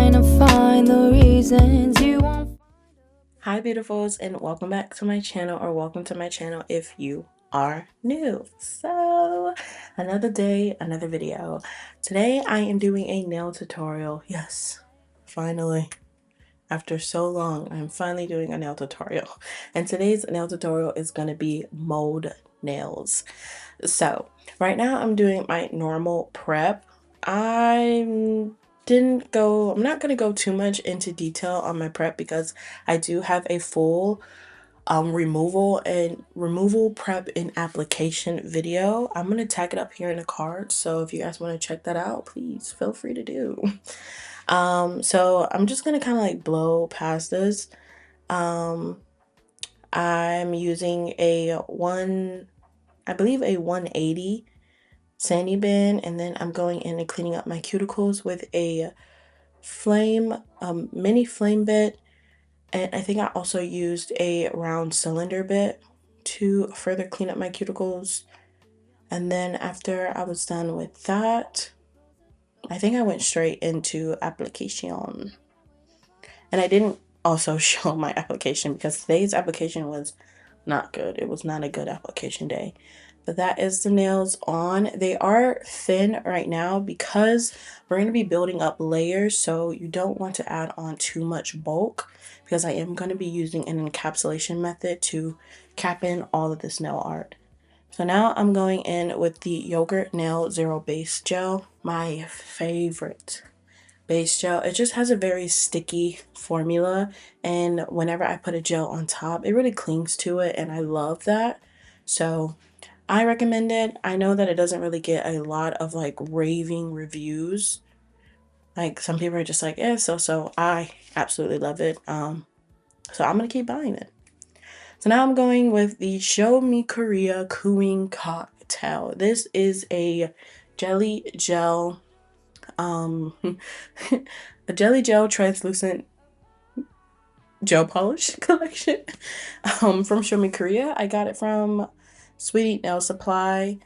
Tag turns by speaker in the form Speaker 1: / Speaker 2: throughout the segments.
Speaker 1: trying to find the reasons you won't.
Speaker 2: Hi beautifuls, and welcome back to my channel, or welcome to my channel if you are new. So another day, another video. Today I am doing a nail tutorial. Yes, finally, after so long, I'm finally doing a nail tutorial, and today's nail tutorial is going to be mold nails. So right now I'm doing my normal prep. I'm not going to go too much into detail on my prep because I do have a full removal prep and application video. I'm going to tag it up here in the card, so if you guys want to check that out, please feel free to do. So I'm just going to kind of like blow past this. I'm using I believe a 180 sandy band, and then I'm going in and cleaning up my cuticles with a mini flame bit, and I think I also used a round cylinder bit to further clean up my cuticles. And then after I was done with that, I think I went straight into application. And I didn't also show my application because today's application was not good. It was not a good application day. But that is the nails on. They are thin right now because we're going to be building up layers, so you don't want to add on too much bulk, because I am going to be using an encapsulation method to cap in all of this nail art. So now I'm going in with the Yogurt Nail Zero Base Gel, my favorite base gel. It just has a very sticky formula, and whenever I put a gel on top, it really clings to it, and I love that. So I recommend it. I know that it doesn't really get a lot of like raving reviews. Like some people are just like, eh, so. I absolutely love it. So I'm gonna keep buying it. So now I'm going with the Show Me Korea Cooing Cocktail. This is a jelly gel, a jelly gel translucent gel polish collection from Show Me Korea. I got it from Sweetie Nail Supply.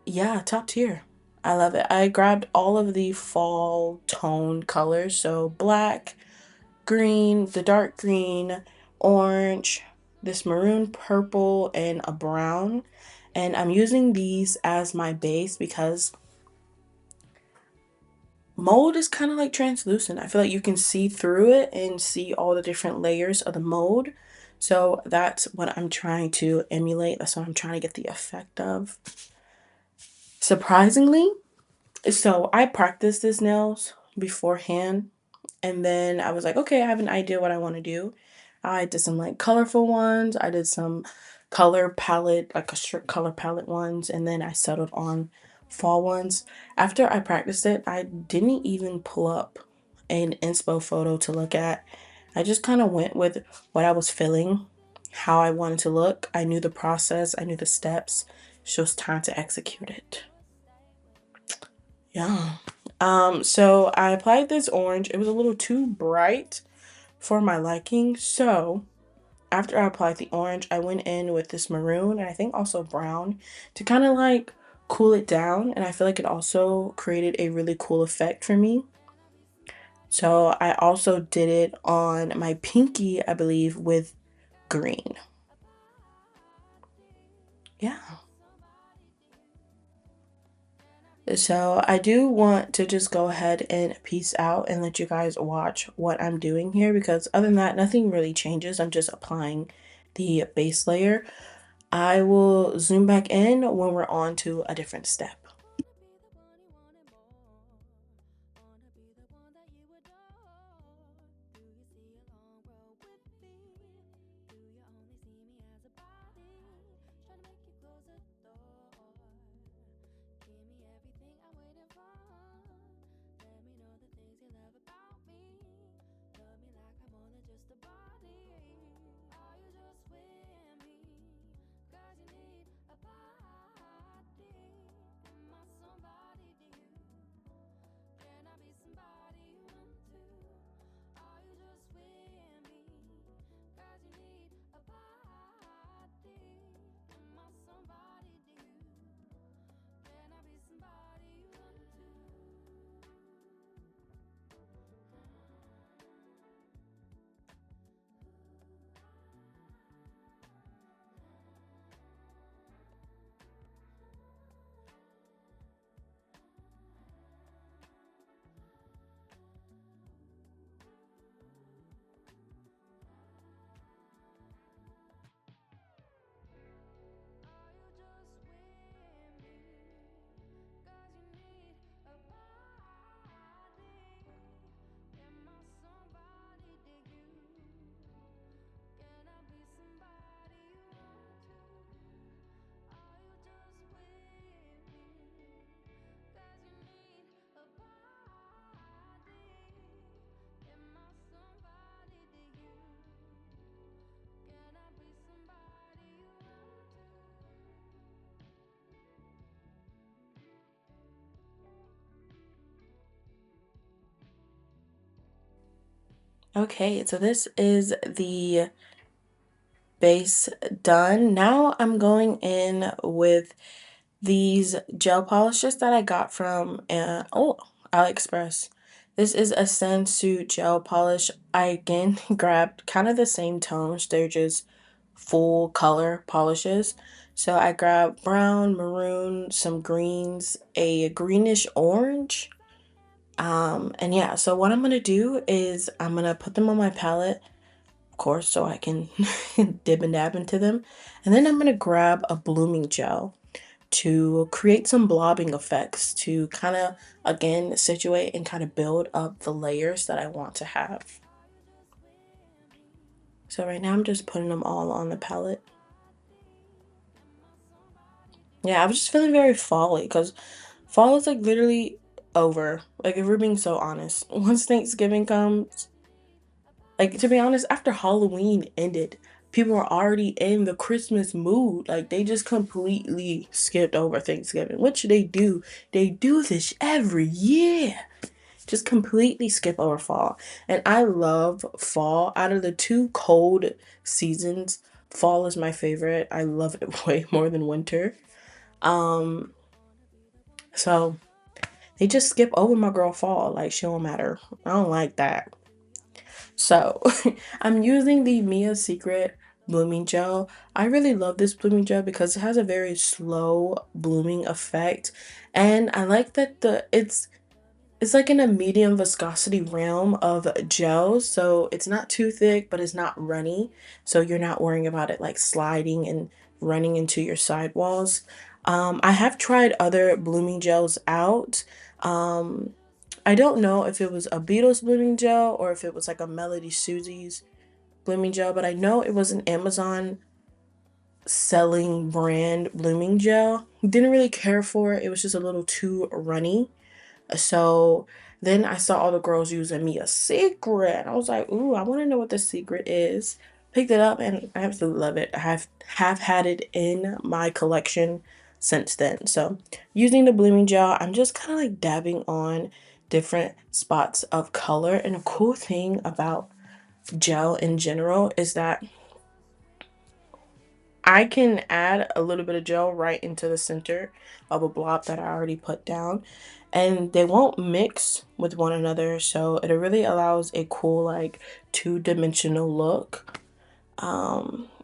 Speaker 2: Yeah, top tier. I love it. I grabbed all of the fall tone colors, so black, green, the dark green, orange, this maroon purple, and a brown. And I'm using these as my base because mold is kind of like translucent. I feel like you can see through it and see all the different layers of the mold. So that's what I'm trying to emulate. That's what I'm trying to get the effect of. Surprisingly, so I practiced this nails beforehand, and then I was like, okay, I have an idea what I want to do. I did some like colorful ones. I did some color palette, like a strict color palette ones, and then I settled on fall ones. After I practiced it, I didn't even pull up an inspo photo to look at. I just kind of went with what I was feeling, how I wanted to look. I knew the process, I knew the steps. It's just time to execute it. Yeah. So I applied this orange. It was a little too bright for my liking. So after I applied the orange, I went in with this maroon and I think also brown to kind of like cool it down. And I feel like it also created a really cool effect for me. So I also did it on my pinky, I believe, with green. Yeah. So I do want to just go ahead and peace out and let you guys watch what I'm doing here, because other than that, nothing really changes. I'm just applying the base layer. I will zoom back in when we're on to a different step. Okay, so this is the base done. Now I'm going in with these gel polishes that I got from AliExpress. This is a Sansu Gel Polish. I again grabbed kind of the same tones. They're just full color polishes. So I grabbed brown, maroon, some greens, a greenish orange. And yeah, so what I'm gonna do is I'm gonna put them on my palette, of course, so I can dib and dab into them. And then I'm gonna grab a blooming gel to create some blobbing effects to kind of, again, situate and kind of build up the layers that I want to have. So right now I'm just putting them all on the palette. Yeah, I was just feeling very fall-y because fall is like literally over. Like if we're being so honest. Once Thanksgiving comes, like to be honest, after Halloween ended, people were already in the Christmas mood. Like they just completely skipped over Thanksgiving, which they do. They do this every year. Just completely skip over fall. And I love fall. Out of the two cold seasons, fall is my favorite. I love it way more than winter. Um, so they just skip over my girl fall. Like she don't matter. I don't like that. So I'm using the Mia Secret blooming gel. I really love this blooming gel because it has a very slow blooming effect. And I like that it's like in a medium viscosity realm of gel, so it's not too thick, but it's not runny. So you're not worrying about it like sliding and running into your sidewalls. I have tried other blooming gels out. Um, I don't know if it was a Beatles blooming gel or if it was like a Melody Susie's blooming gel, but I know it was an Amazon selling brand blooming gel. Didn't really care for it. It was just a little too runny. So then I saw all the girls using me a secret. I was like, ooh, I want to know what the secret is. Picked it up and I absolutely love it. I have had it in my collection since then. So using the blooming gel, I'm just kind of like dabbing on different spots of color. And a cool thing about gel in general is that I can add a little bit of gel right into the center of a blob that I already put down, and they won't mix with one another, so it really allows a cool like two-dimensional look.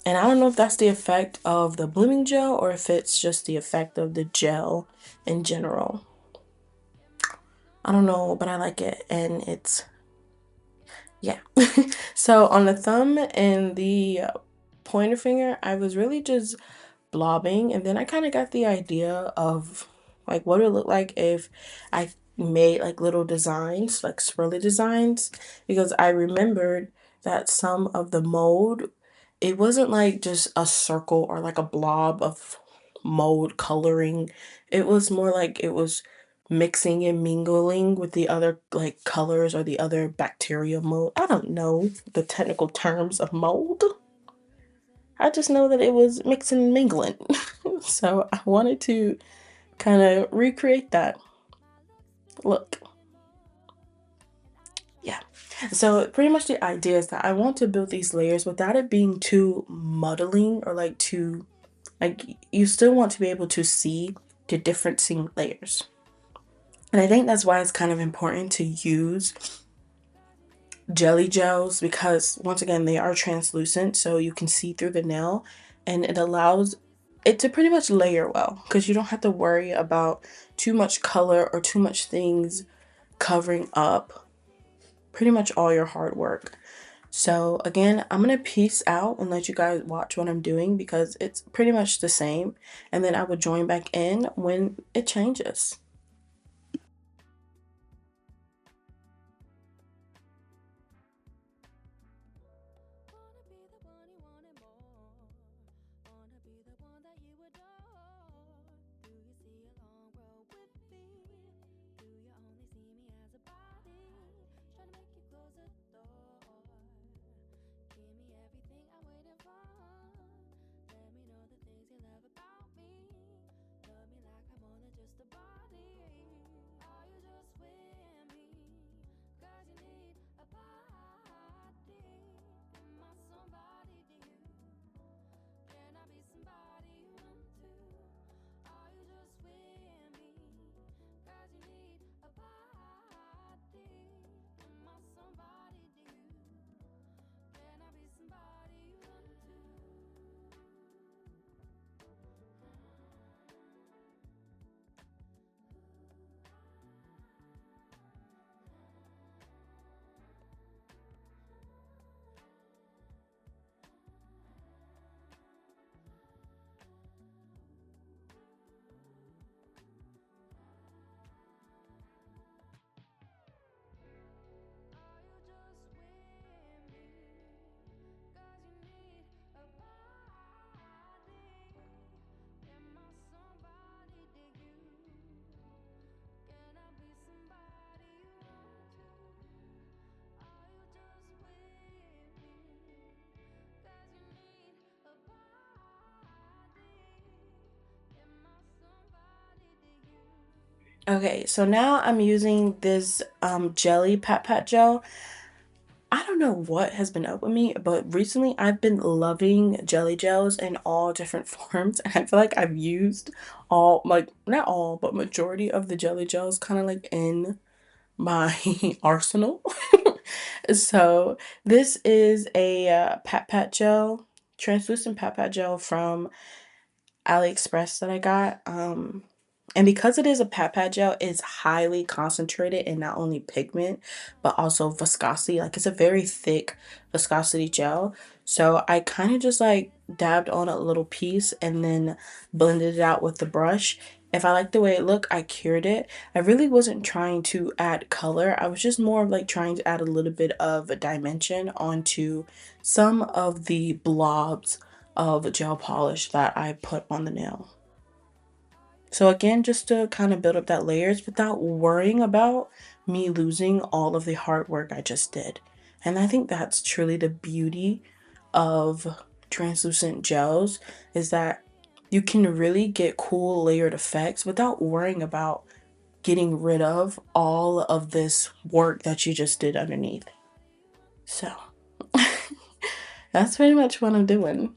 Speaker 2: And I don't know if that's the effect of the blooming gel or if it's just the effect of the gel in general. I don't know, but I like it, and it's yeah. So on the thumb and the pointer finger, I was really just blobbing, and then I kind of got the idea of like what it would look like if I made like little designs, like swirly designs, because I remembered that some of the mold, it wasn't like just a circle or like a blob of mold coloring. It was more like it was mixing and mingling with the other like colors or the other bacteria mold. I don't know the technical terms of mold. I just know that it was mixing and mingling. So I wanted to kind of recreate that look. Yeah. So pretty much the idea is that I want to build these layers without it being too muddling or like too, like you still want to be able to see the different layers. And I think that's why it's kind of important to use jelly gels because once again they are translucent so you can see through the nail, and it allows it to pretty much layer well because you don't have to worry about too much color or too much things covering up pretty much all your hard work. So again, I'm gonna peace out and let you guys watch what I'm doing because it's pretty much the same, and then I will join back in when it changes. Okay, so now I'm using this jelly pat gel. I don't know what has been up with me, but recently I've been loving jelly gels in all different forms. And I feel like I've used all, like, not all, but majority of the jelly gels kind of like in my arsenal. So this is a pat gel, translucent pat gel from AliExpress that I got. And because it is a pat gel, it's highly concentrated in not only pigment, but also viscosity. Like it's a very thick viscosity gel. So I kind of just like dabbed on a little piece and then blended it out with the brush. If I liked the way it looked, I cured it. I really wasn't trying to add color. I was just more of like trying to add a little bit of a dimension onto some of the blobs of gel polish that I put on the nail. So again, just to kind of build up that layers without worrying about me losing all of the hard work I just did. And I think that's truly the beauty of translucent gels, is that you can really get cool layered effects without worrying about getting rid of all of this work that you just did underneath. So that's pretty much what I'm doing.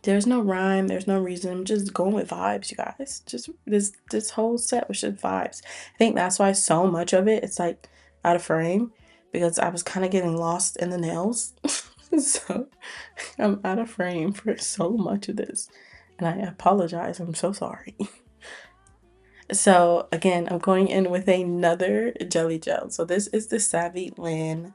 Speaker 2: There's no rhyme, there's no reason. I'm just going with vibes, you guys. Just this whole set was just vibes. I think that's why so much of it it's like out of frame, because I was kind of getting lost in the nails. So I'm out of frame for so much of this. And I apologize. I'm so sorry. So again, I'm going in with another jelly gel. So this is the Saviland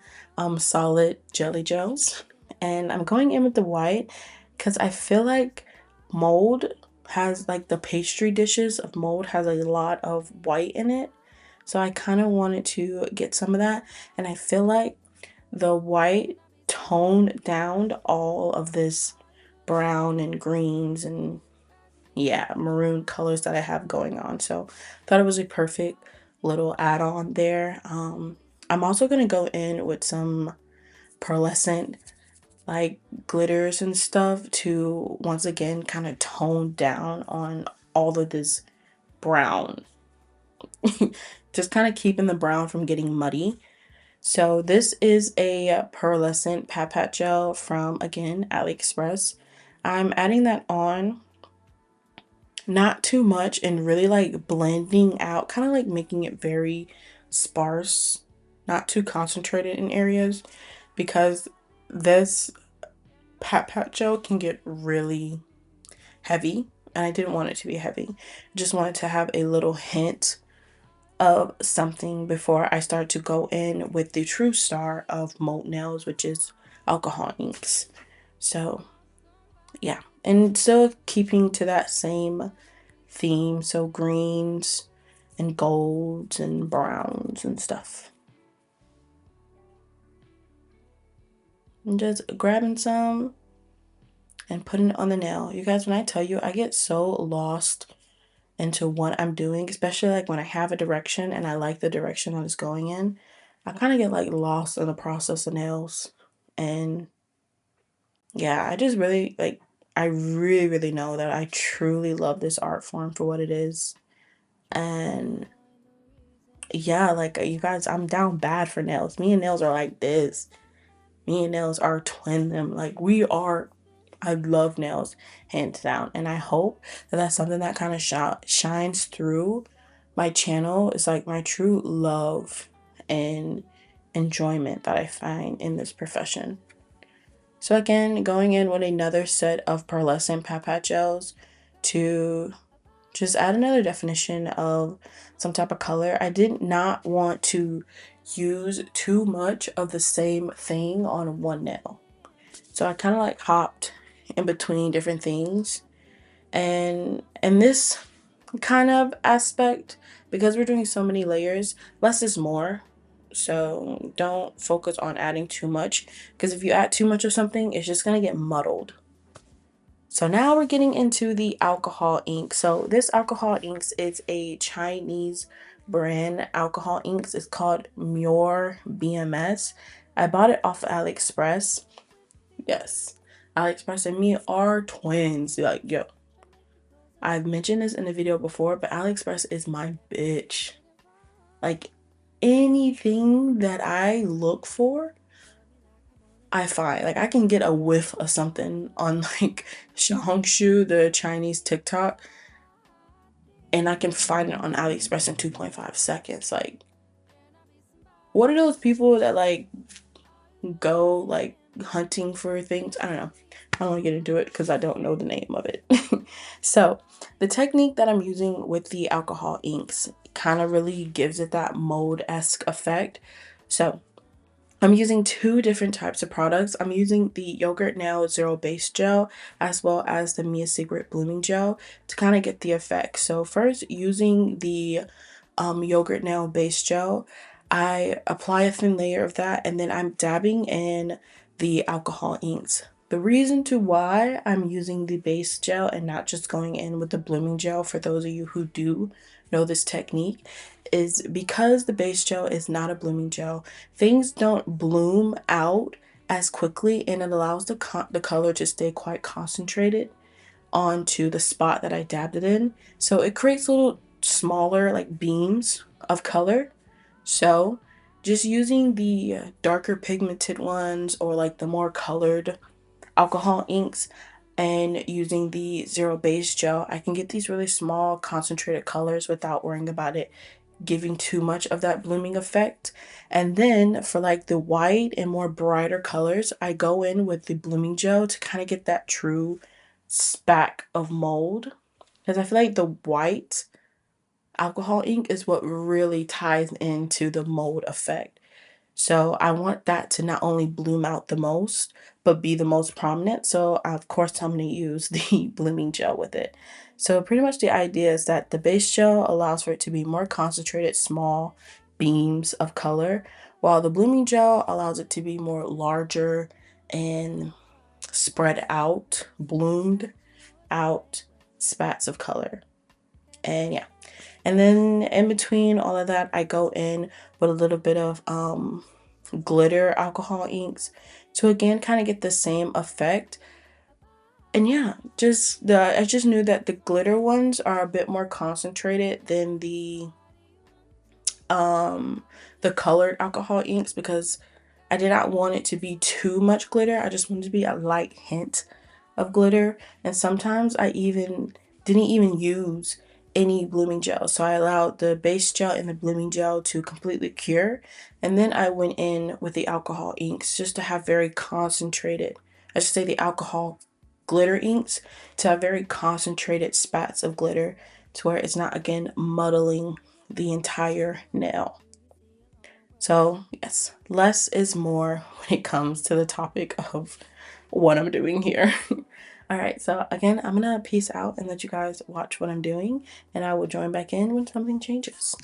Speaker 2: solid jelly gels. And I'm going in with the white because I feel like mold has, like, the pastry dishes of mold has a lot of white in it. So I kind of wanted to get some of that. And I feel like the white toned down all of this brown and greens and, yeah, maroon colors that I have going on. So thought it was a perfect little add-on there. I'm also gonna go in with some pearlescent like glitters and stuff to once again kind of tone down on all of this brown. Just kind of keeping the brown from getting muddy. So this is a pearlescent pat gel from, again, AliExpress. I'm adding that on, not too much, and really like blending out, kind of like making it very sparse, not too concentrated in areas, because this pat gel can get really heavy and I didn't want it to be heavy. I just wanted to have a little hint of something before I start to go in with the true star of mold nails, which is alcohol inks. So yeah, and still keeping to that same theme, so greens and golds and browns and stuff. And just grabbing some and putting it on the nail. You guys, when I tell you, I get so lost into what I'm doing, especially like when I have a direction and I like the direction that it's going in. I kind of get like lost in the process of nails. And yeah, I just really like, I really know that I truly love this art form for what it is. And yeah, like you guys, I'm down bad for nails. Me and nails are like this. Me and nails are twin them. Like we are, I love nails, hands down. And I hope that that's something that kind of shines through my channel. It's like my true love and enjoyment that I find in this profession. So again, going in with another set of pearlescent pat gels to just add another definition of some type of color. I did not want to use too much of the same thing on one nail. So I kind of like hopped in between different things. And in this kind of aspect, because we're doing so many layers, less is more. So don't focus on adding too much, because if you add too much of something, it's just going to get muddled. So now we're getting into the alcohol ink. So this alcohol inks is a Chinese brand alcohol inks. It's called Muir BMS. I bought it off of AliExpress. Yes, AliExpress and me are twins. Like, yo. I've mentioned this in a video before, but AliExpress is my bitch. Like, anything that I look for, I find. Like, I can get a whiff of something on like Xiaohongshu, the Chinese TikTok, and I can find it on AliExpress in 2.5 seconds. Like, what are those people that like go like hunting for things? I don't know. I don't want to get into it because I don't know the name of it. So the technique that I'm using with the alcohol inks kind of really gives it that mold-esque effect. So I'm using two different types of products. I'm using the Yogurt Nail Zero Base Gel as well as the Mia Secret Blooming Gel to kind of get the effect. So first, using the Yogurt Nail Base Gel, I apply a thin layer of that and then I'm dabbing in the alcohol inks. The reason to why I'm using the base gel and not just going in with the blooming gel, for those of you who do know this technique, is because the base gel is not a blooming gel. Things don't bloom out as quickly and it allows the color to stay quite concentrated onto the spot that I dabbed it in. So it creates little smaller like beams of color. So just using the darker pigmented ones or like the more colored alcohol inks and using the zero base gel, I can get these really small concentrated colors without worrying about it giving too much of that blooming effect. And then for like the white and more brighter colors, I go in with the blooming gel to kind of get that true spack of mold, because I feel like the white alcohol ink is what really ties into the mold effect. So I want that to not only bloom out the most, but be the most prominent. So of course I'm going to use the blooming gel with it. So pretty much the idea is that the base gel allows for it to be more concentrated, small beams of color, while the blooming gel allows it to be more larger and spread out, bloomed out spats of color. And yeah. And then in between all of that, I go in with a little bit of glitter alcohol inks to again kind of get the same effect. And yeah, I just knew that the glitter ones are a bit more concentrated than the colored alcohol inks, because I did not want it to be too much glitter. I just wanted to be a light hint of glitter. And sometimes I even didn't even use any blooming gel. So I allowed the base gel and the blooming gel to completely cure. And then I went in with the alcohol inks just to have very concentrated, I should say the alcohol glitter inks, to have very concentrated spats of glitter to where it's not again muddling the entire nail. So yes, less is more when it comes to the topic of what I'm doing here. All right, so again, I'm gonna peace out and let you guys watch what I'm doing, and I will join back in when something changes.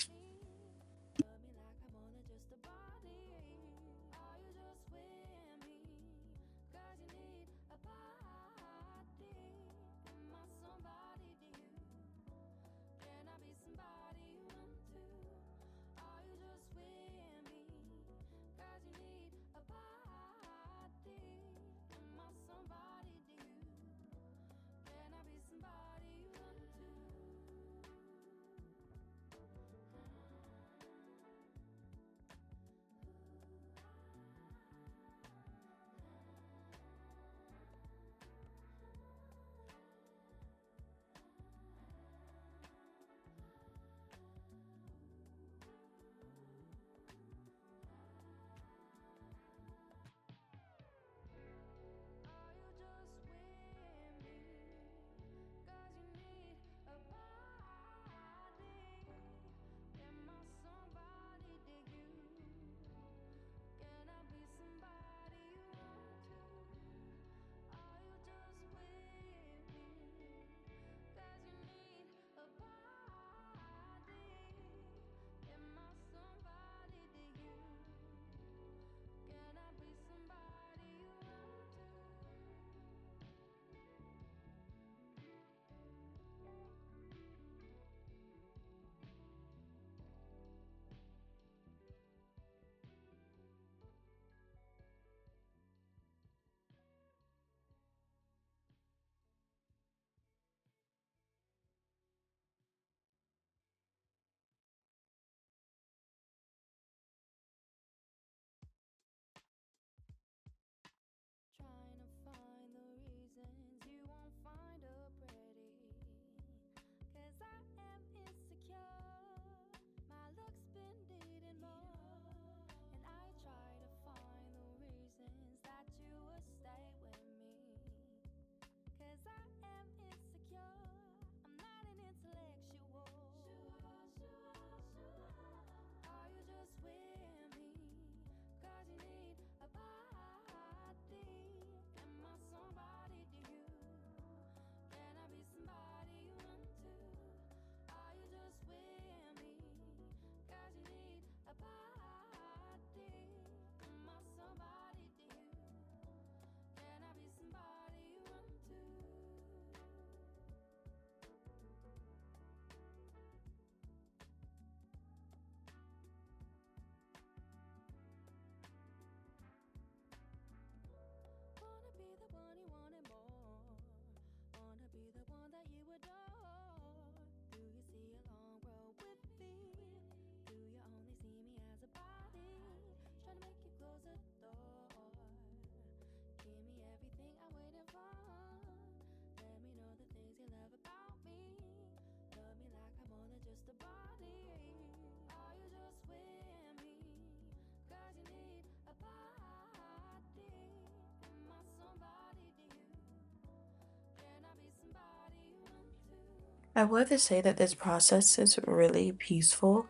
Speaker 2: I would have to say that this process is really peaceful.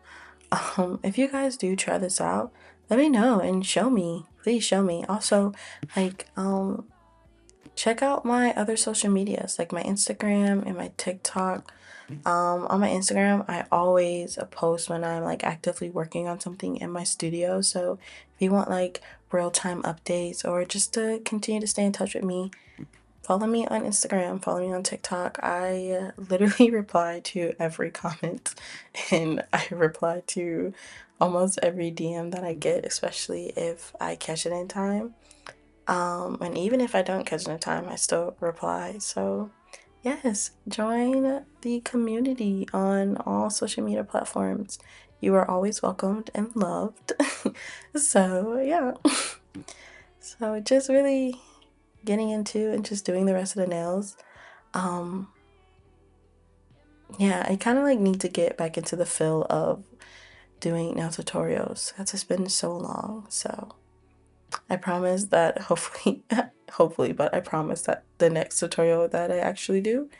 Speaker 2: If you guys do try this out, let me know and show me. Please show me. Also, like, check out my other social medias, like my Instagram and my TikTok. On my Instagram, I always post when I'm like actively working on something in my studio. So if you want like real-time updates or just to continue to stay in touch with me, follow me on Instagram, follow me on TikTok. I literally reply to every comment and I reply to almost every DM that I get, especially if I catch it in time. And even if I don't catch it in time, I still reply. So, yes, join the community on all social media platforms. You are always welcomed and loved. So, yeah. So, just really getting into and just doing the rest of the nails. Um, yeah, I kind of like need to get back into the feel of doing nail tutorials because it's been so long. So I promise that hopefully, hopefully, but I promise that the next tutorial that I actually do,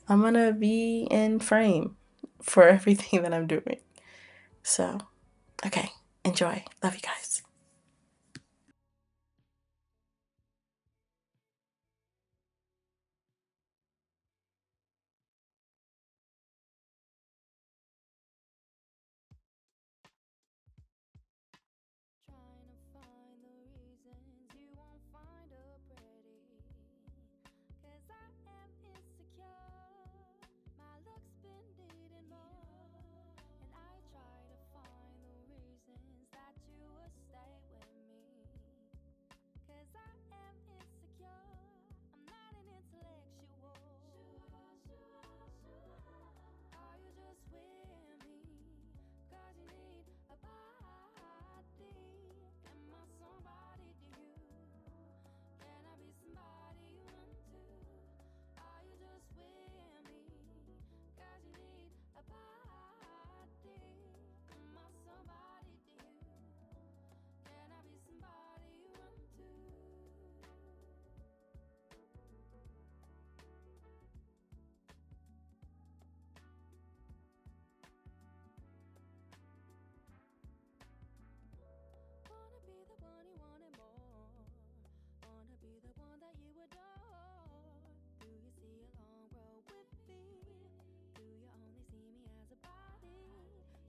Speaker 2: I'm gonna be in frame for everything that I'm doing. So, okay, enjoy. Love you guys.
Speaker 1: Trying to find the reasons you won't find her pretty. 'Cause I am insecure. My looks been needing more. And I try to find the reasons that you would stay with me. 'Cause I am insecure. I'm not an intellectual. Are you just with me? 'Cause you need a body. Am I somebody to you? Can I be somebody you run to? Are you just with me? 'Cause you need a body. Am I somebody to you? Can I be somebody you run to? Wanna be the one you wanted more. Wanna be the one that you adore. Do you see a long road with me? Do you only see me as a body?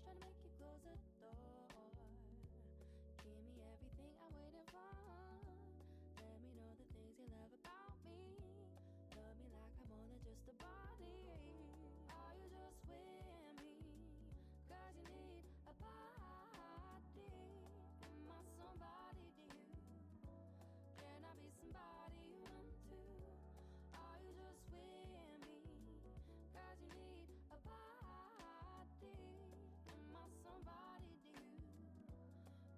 Speaker 1: Trying to make you close the door. Give me everything I'm waiting for. Let me know the things you love about me. Love me like I'm more than just a body. Are you just with me? 'Cause you need a body. Am I somebody to you? Can I be somebody you run to? Are you just with me? 'Cause you need a body. Am I somebody to you?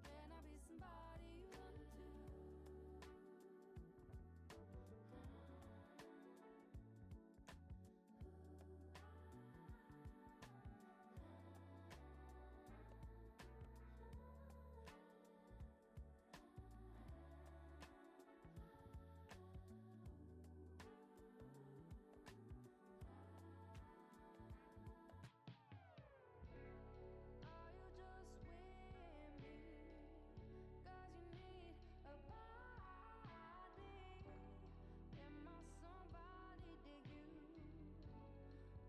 Speaker 1: Can I be somebody you run to? Are you just with me? 'Cause you need a body. Am I somebody to you?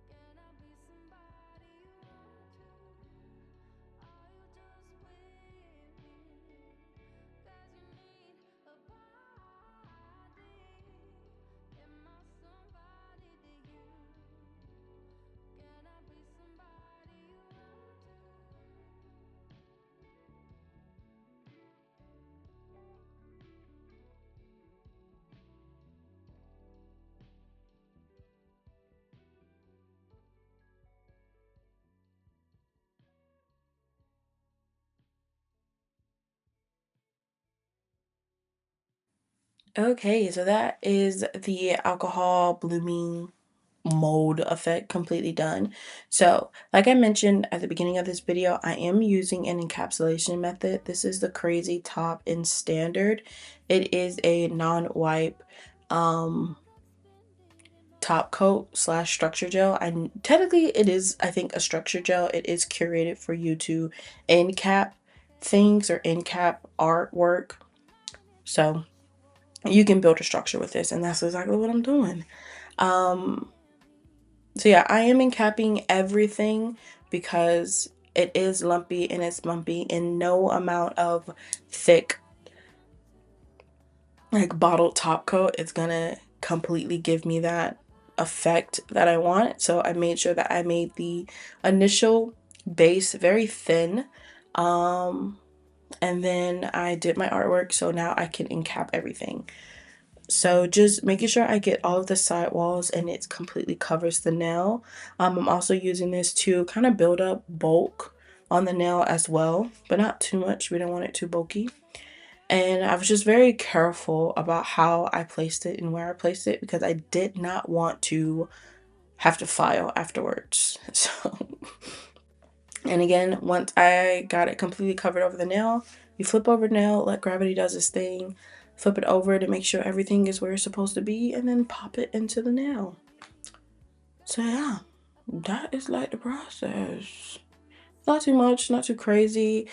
Speaker 1: Can I be somebody you run to? Are you just with me? 'Cause you need a body. Am I somebody to you? Can I be somebody you run to?
Speaker 2: Okay, so that is the alcohol blooming mold effect completely done. So, like I mentioned at the beginning of this video, I am using an encapsulation method. This is the Crazy Top in Standard. It is a non-wipe um top coat slash structure gel. I technically it is, I think, a structure gel. It is curated for you to end cap things or end cap artwork. So you can build a structure with this, and that's exactly what I'm doing. So yeah, I am encapping everything because it is lumpy, and it's lumpy, and no amount of thick like bottled top coat is gonna completely give me that effect that I want. So I made sure that I made the initial base very thin, and then I did my artwork, so now I can encap everything. So just making sure I get all of the side walls and it completely covers the nail. I'm also using this to kind of build up bulk on the nail as well, but not too much. We don't want it too bulky. And I was just very careful about how I placed it and where I placed it because I did not want to have to file afterwards. So, and again, once I got it completely covered over the nail, you flip over the nail, let gravity does its thing, flip it over to make sure everything is where it's supposed to be, and then pop it into the nail. So yeah, that is like the process. Not too much, not too crazy.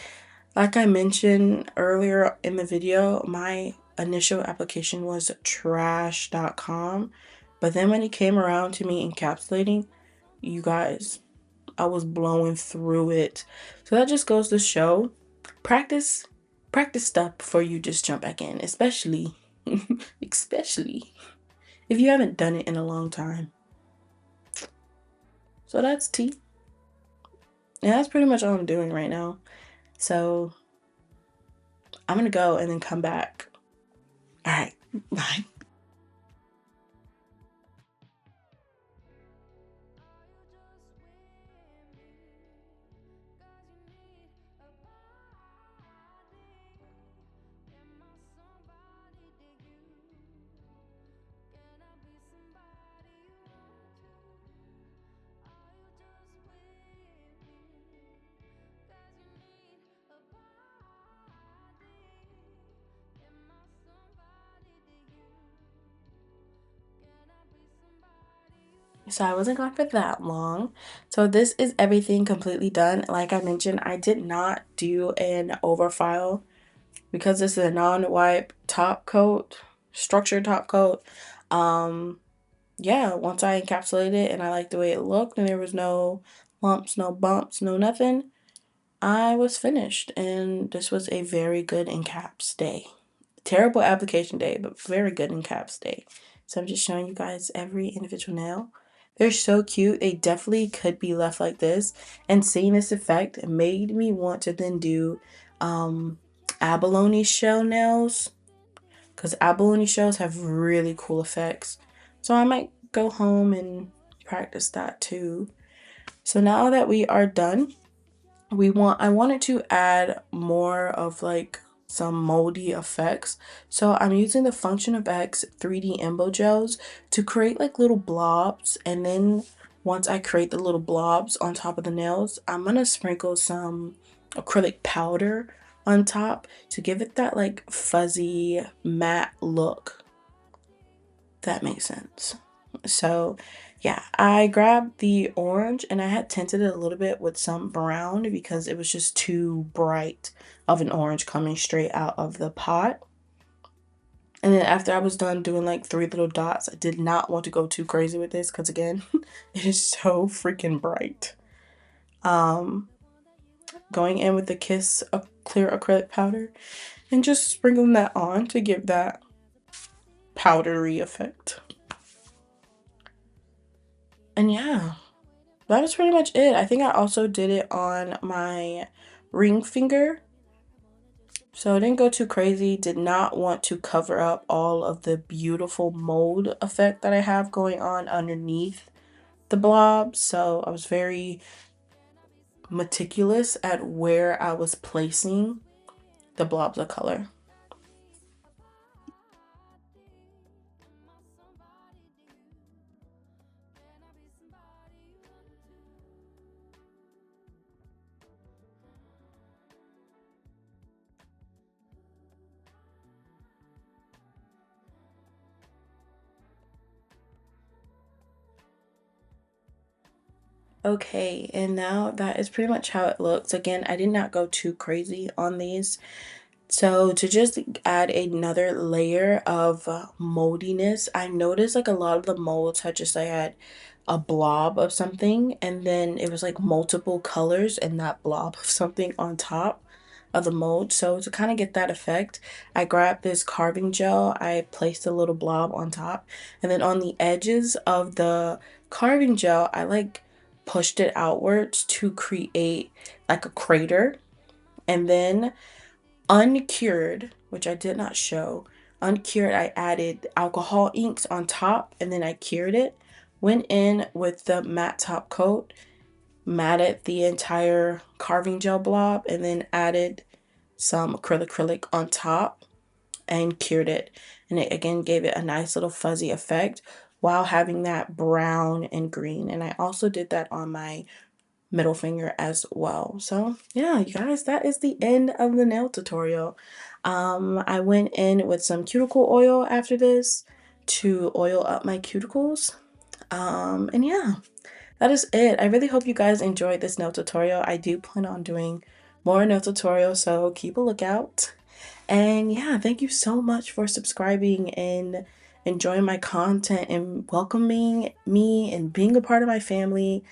Speaker 2: Like I mentioned earlier in the video, my initial application was trash.com, but then when it came around to me encapsulating, you guys, I was blowing through it. So that just goes to show, practice stuff before you just jump back in, especially if you haven't done it in a long time. So that's tea. And that's pretty much all I'm doing right now. So I'm gonna go and then come back. All right, bye. So I wasn't gone for that long. So this is everything completely done. Like I mentioned, I did not do an overfile because this is a non-wipe top coat, structured top coat. Yeah, once I encapsulated it and I liked the way it looked and there was no lumps, no bumps, no nothing, I was finished. And this was a very good encaps day. Terrible application day, but very good encaps day. So I'm just showing you guys every individual nail. They're so cute. They definitely could be left like this. And seeing this effect made me want to then do abalone shell nails, because abalone shells have really cool effects. So I might go home and practice that too. So now that we are done, I wanted to add more of like some moldy effects. So I'm using the Function of X 3D Embo gels to create like little blobs, and then once I create the little blobs on top of the nails, I'm gonna sprinkle some acrylic powder on top to give it that like fuzzy matte look. That makes sense. So yeah, I grabbed the orange and I had tinted it a little bit with some brown because it was just too bright of an orange coming straight out of the pot. And then after I was done doing like 3 little dots, I did not want to go too crazy with this because again, it is so freaking bright. Going in with the Kiss clear acrylic powder and just sprinkling that on to give that powdery effect. And yeah, that was pretty much it. I think I also did it on my ring finger. So I didn't go too crazy. Did not want to cover up all of the beautiful mold effect that I have going on underneath the blob. So I was very meticulous at where I was placing the blobs of color. Okay, and now that is pretty much how it looks. Again, I did not go too crazy on these. So to just add another layer of moldiness, I noticed like a lot of the molds had just like had a blob of something, and then it was like multiple colors and that blob of something on top of the mold. So to kind of get that effect, I grabbed this carving gel, I placed a little blob on top, and then on the edges of the carving gel, I like pushed it outwards to create like a crater. And then uncured, which I did not show, uncured, I added alcohol inks on top and then I cured it. Went in with the matte top coat, matted the entire carving gel blob, and then added some acrylic on top and cured it. And it again gave it a nice little fuzzy effect while having that brown and green. And I also did that on my middle finger as well. So yeah, you guys, that is the end of the nail tutorial. I went in with some cuticle oil after this to oil up my cuticles. And yeah, that is it. I really hope you guys enjoyed this nail tutorial. I do plan on doing more nail tutorials, so keep a lookout. And yeah, thank you so much for subscribing and enjoying my content and welcoming me and being a part of my family.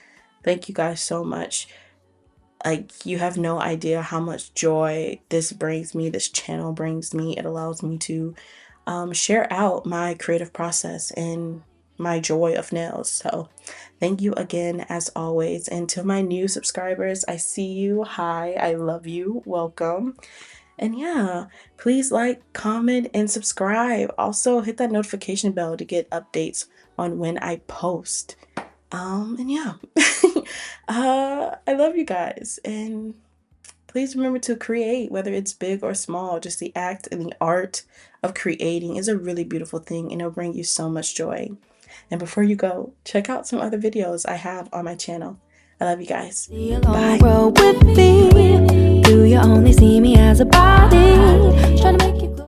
Speaker 2: Thank you guys so much. Like, you have no idea how much joy this brings me, this channel brings me. It allows me to share out my creative process and my joy of nails. So thank you again, as always. And to my new subscribers, I see you. Hi, I love you. Welcome. And yeah, please like, comment, and subscribe. Also, hit that notification bell to get updates on when I post. And yeah, I love you guys. And please remember to create, whether it's big or small. Just the act and the art of creating is a really beautiful thing, and it'll bring you so much joy. And before you go, check out some other videos I have on my channel. I love you guys. Bye.
Speaker 1: Roll with me. Do you only see me as a body?